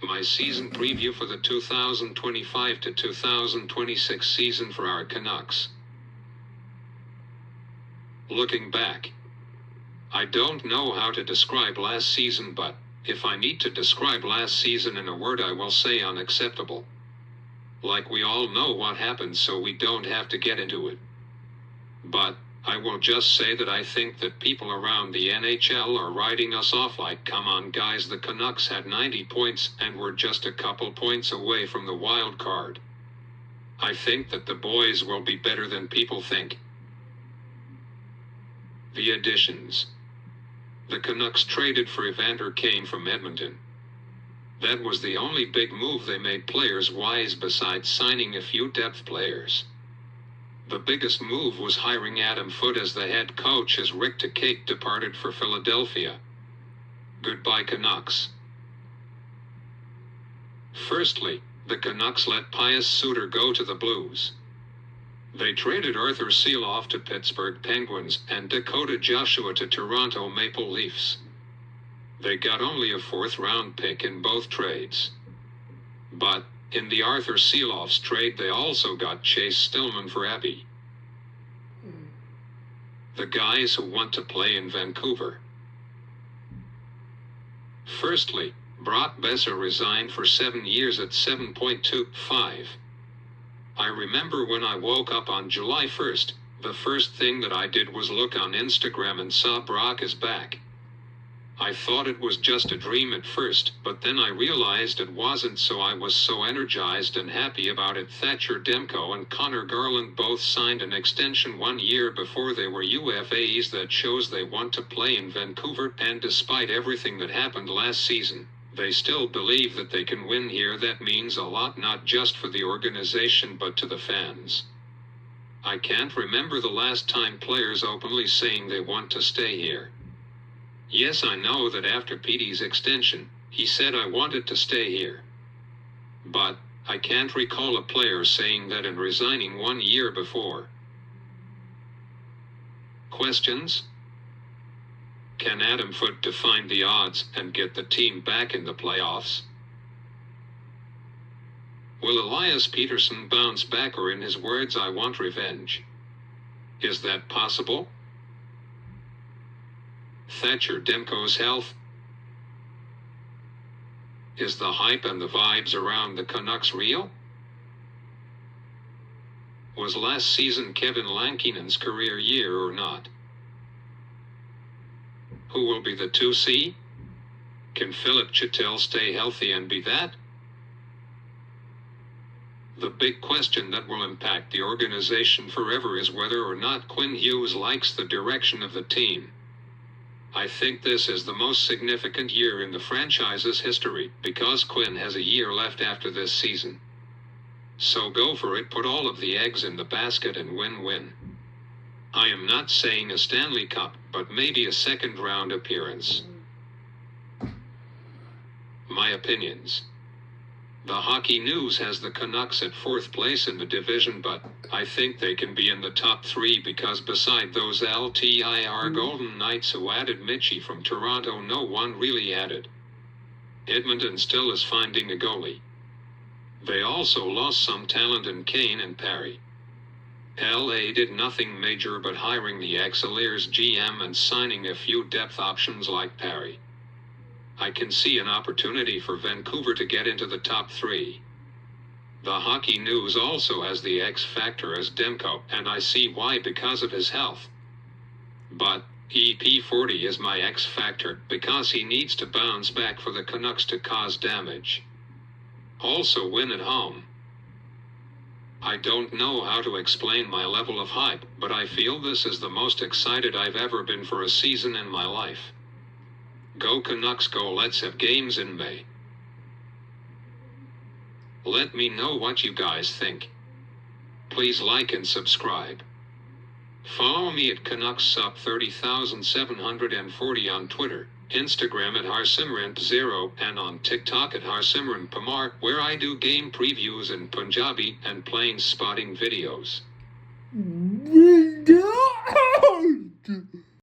My season preview for the 2025 to 2026 season for our Canucks. Looking back, I don't know how to describe last season, but if I need to describe last season in a word, I will say unacceptable. Like, we all know what happened, so we don't have to get into it. But I will just say that I think that people around the NHL are writing us off like, come on guys, the Canucks had 90 points and were just a couple points away from the wild card. I think that the boys will be better than people think. The additions. The Canucks traded for Evander Kane from Edmonton. That was the only big move they made players-wise besides signing a few depth players. The biggest move was hiring Adam Foote as the head coach as Rick DeCake departed for Philadelphia. Goodbye Canucks. Firstly, the Canucks let Pius Suter go to the Blues. They traded Arthur Seeloff to Pittsburgh Penguins and Dakota Joshua to Toronto Maple Leafs. They got only a fourth-round pick in both trades. But in the Arthur Seeloff's trade, they also got Chase Stillman for Abbey. The guys who want to play in Vancouver. Firstly, Brock Besser resigned for 7 years at $7.25. I remember when I woke up on July 1st, the first thing that I did was look on Instagram and saw Brock is back. I thought it was just a dream at first, but then I realized it wasn't, so I was so energized and happy about it. Thatcher Demko and Connor Garland both signed an extension 1 year before they were UFAs. That shows they want to play in Vancouver, and despite everything that happened last season, they still believe that they can win here. That means a lot, not just for the organization but to the fans. I can't remember the last time players openly saying they want to stay here. Yes, I know that after Petey's extension, he said I wanted to stay here. But I can't recall a player saying that and resigning 1 year before. Questions? Can Adam Foote define the odds and get the team back in the playoffs? Will Elias Pettersson bounce back, or in his words, I want revenge? Is that possible? Thatcher Demko's health? Is the hype and the vibes around the Canucks real? Was last season Kevin Lankinen's career year or not? Who will be the 2C? Can Philip Chattel stay healthy and be that? The big question that will impact the organization forever is whether or not Quinn Hughes likes the direction of the team. I think this is the most significant year in the franchise's history, because Quinn has a year left after this season. So go for it, put all of the eggs in the basket and win-win. I am not saying a Stanley Cup, but maybe a second-round appearance. My opinions. The Hockey News has the Canucks at 4th place in the division, but I think they can be in the top 3 because beside those LTIR Golden Knights who added Mitchie from Toronto, no one really added. Edmonton still is finding a goalie. They also lost some talent in Kane and Perry. LA did nothing major but hiring the Excelsiors GM and signing a few depth options like Perry. I can see an opportunity for Vancouver to get into the top 3. The Hockey News also has the X factor as Demko, and I see why, because of his health. But EP40 is my X factor because he needs to bounce back for the Canucks to cause damage. Also win at home. I don't know how to explain my level of hype, but I feel this is the most excited I've ever been for a season in my life. Go Canucks go, let's have games in May. Let me know what you guys think. Please like and subscribe. Follow me at Canucks Up 30,740 on Twitter, Instagram at Harsimran0, and on TikTok at Harsimran Pamar, where I do game previews in Punjabi and plane spotting videos.